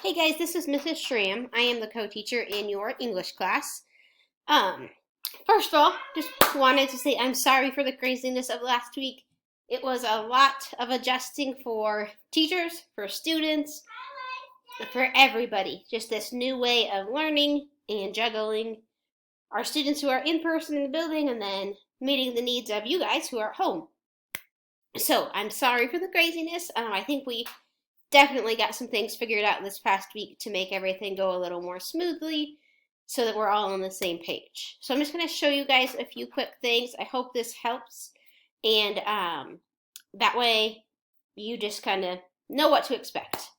Hey guys, this is Mrs. Schramm. I am the co-teacher in your English class. First of all, just wanted to say I'm sorry for the craziness of last week. It was a lot of adjusting for teachers, for students, for everybody. Just this new way of learning and juggling our students who are in person in the building and then meeting the needs of you guys who are at home. So I'm sorry for the craziness. I think we definitely got some things figured out this past week to make everything go a little more smoothly so that we're all on the same page. So I'm just going to show you guys a few quick things. I hope this helps, and that way you just kind of know what to expect.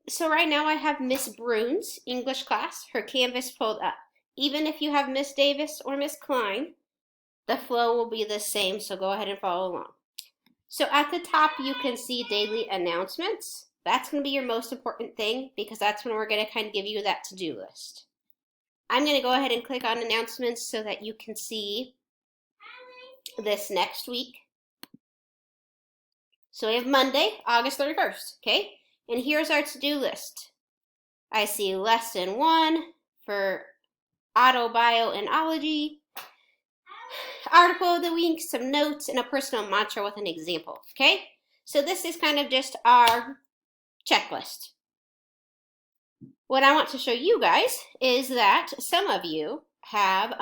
So right now I have Miss Brune's English class, her Canvas pulled up. Even if you have Miss Davis or Miss Klein, the flow will be the same, so go ahead and follow along. So at the top, you can see daily announcements. That's going to be your most important thing because that's when we're going to kind of give you that to-do list. I'm going to go ahead and click on announcements so that you can see this next week. So we have Monday, August 31st, okay? And here's our to-do list. I see lesson 1 for auto, bio, and ology. Article of the week, some notes, and a personal mantra with an example, okay? So this is kind of just our checklist. What I want to show you guys is that some of you have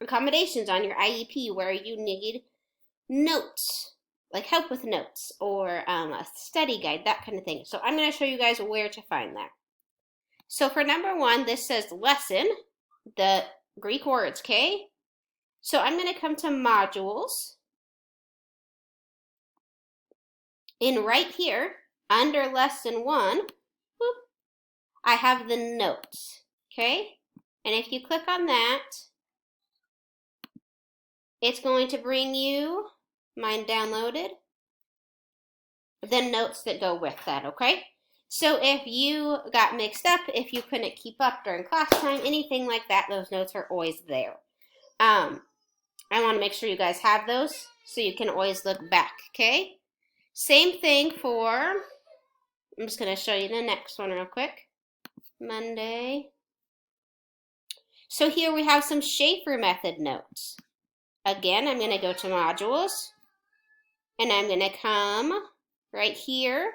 accommodations on your IEP where you need notes, like help with notes, or a study guide, that kind of thing. So I'm going to show you guys where to find that. So for number 1, this says lesson, the Greek words, okay? So I'm going to come to modules, and right here, under lesson 1, I have the notes, okay? And if you click on that, it's going to bring you, mine downloaded, the notes that go with that, okay? So if you got mixed up, if you couldn't keep up during class time, anything like that, those notes are always there. I want to make sure you guys have those so you can always look back, okay? Same thing for, I'm just going to show you the next one real quick. Monday. So here we have some Schaefer method notes. Again, I'm going to go to modules, and I'm going to come right here,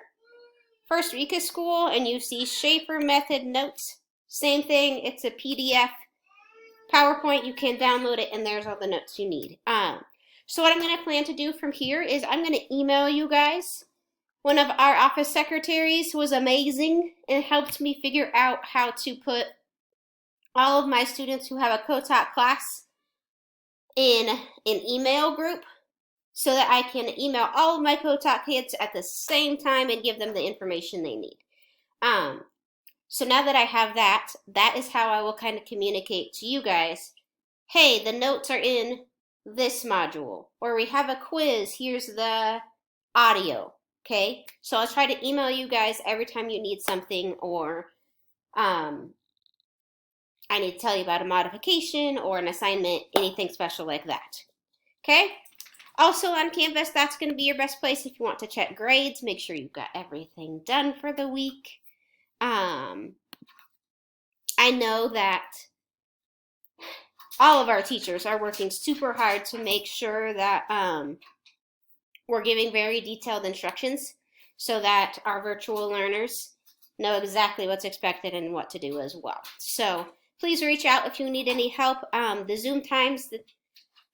first week of school, and you see Schaefer method notes. Same thing, it's a PDF. PowerPoint, you can download it, and there's all the notes you need. So what I'm going to plan to do from here is I'm going to email you guys. One of our office secretaries was amazing and helped me figure out how to put all of my students who have a co-taught class in an email group so that I can email all of my co-taught kids at the same time and give them the information they need. So now that I have that, that is how I will kind of communicate to you guys, hey, the notes are in this module, or we have a quiz, here's the audio, okay? So I'll try to email you guys every time you need something, or I need to tell you about a modification or an assignment, anything special like that, okay? Also on Canvas, that's going to be your best place if you want to check grades, make sure you've got everything done for the week. I know that all of our teachers are working super hard to make sure that we're giving very detailed instructions so that our virtual learners know exactly what's expected and what to do as well. So please reach out if you need any help. The Zoom times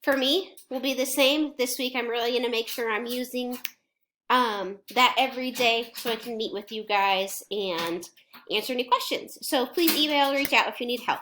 for me will be the same. This week I'm really going to make sure I'm using that every day so I can meet with you guys and answer any questions. So please email or reach out if you need help.